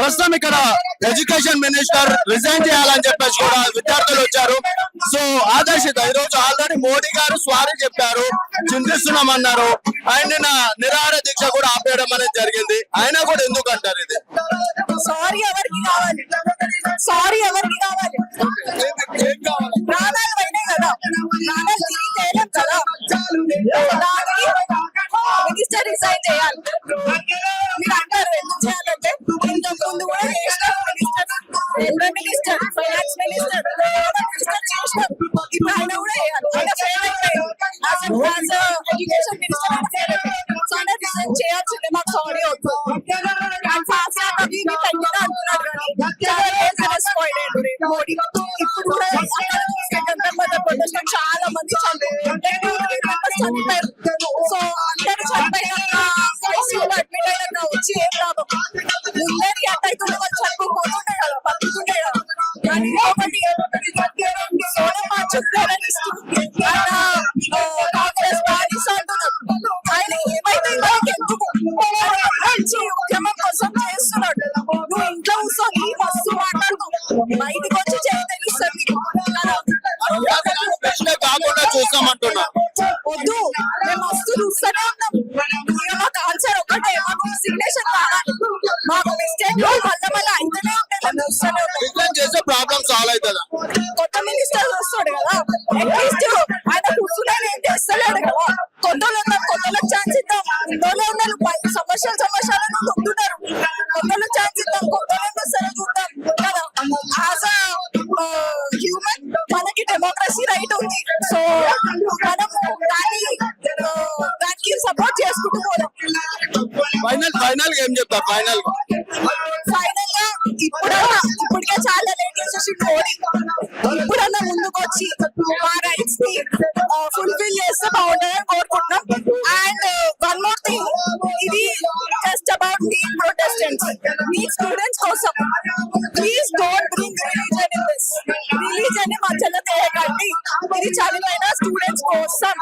ప్రస్తుతం ఇక్కడ education minister resign చేయాలని చెప్పేసి కూడా విద్యార్థులు వచ్చారు. సో ఆదర్శిత ఈ రోజు ఆల్రెడీ మోడీ గారు సారీ చెప్పారు, చింతిస్తున్నామన్నారు. ఆయన నిరాహార దీక్ష కూడా ఆపేయడం అనేది జరిగింది. అయినా కూడా ఎందుకు అంటారు ఇది? సారీ ఎవరికి కావాలి? సారీ ఎవరికి కావాలి? ప్రాణాలు పోయినాయి కదా, ప్రాణాలు తిరిగి చేయలేం కదా. మినిస్టర్ రిజైన్ చేయాలి. మీరు అంటారు ఎందుకు చేయాలంటే, ఇంతకు ముందు కూడా చేసినారు minister, railway minister, finance minister, minister చేసినారు. ఇప్పుడు ఆయన కూడా చేయాలి. ఆయన ఫెయిల్ అయిపోయారు. ఎడ్యుకేషన్ మినిస్టర్ ఆయన ఫెయిల్ అయిపోయారు. సో ఆయన రిజైన్ చేయాల్సిందే. మాకు సారీ వద్దు. మోడీ ఇప్పుడు కూడా చాలా మంది చనిపోయారు. సో అందరూ చనిపోయాక అడ్మిట్ అయ్యాక వచ్చి ఏం లాభం? ముందరికి అట్టయితుండే వాళ్ళు చనిపోతుండే కదా, బతుకుతుండే కదా. కానీ ఒకటి సోనం కాంగ్రెస్ పార్టీస్ అంటున్నారు. ఆయన ఏమైతే ఎందుకు ఉద్యమం కోసం చేస్తున్నాడు. నువ్వు ఇంట్లో కూర్చొని మస్తు మాట్లాడుతావు, బయటకు వచ్చి చేయి తెలుస్తుంది కాకుండా చూస్తామంటున్నా. వద్దు, మేము మస్తు చూస్తూనే ఉన్నాం. మాకు ఆన్సర్ ఒకటే, మాకు సిగ్నేషన్ కావాలి. మాకు మిస్టేక్ మళ్ళీ అయితేనే ఉంటాయి. చేసే ప్రాబ్లమ్ సాల్వ్ అవుతుందా? కొత్త మినిస్టర్ వస్తాడు కదా, అట్లీస్ట్ ఆయన కూర్చునే ఏం చేస్తలేడు కదా. కొత్తలకు ఛాన్స్ ఇద్దాం. ఇందులో ఉన్నారు సమస్యలను ఉంటున్నారు. కొత్తలకు ఛాన్స్ ఇద్దాం. కొత్తలు ఏం చేస్తారో చూద్దాం కదా. యాజ్ హ్యూమన్ మనకి డెమోక్రసీ రైట్ ఉంది. సో మనము దానికి సపోర్ట్ చేసుకుంటూ పోదాం. ఫైనల్ ఏం చెప్తారు? ఫైనల్ గా ఇప్పటికే చాలా లేట్ చేసేసి మోడీ ఇప్పుడన్నా ముందుకు వచ్చి మా రైట్స్ ని ఫుల్ఫిల్ చేస్తే బాగుంటుందని కోరుకుంటున్నాం. అండ్ వన్ మోర్ థింగ్, ఇది జస్ట్ అబౌట్ ది ప్రొటెస్టెంట్స్, మీ స్టూడెంట్స్ కోసం. Please don't bring religion in this. Religion ని మధ్యలో తేయకండి. ఇది చదివైన స్టూడెంట్స్ కోసం.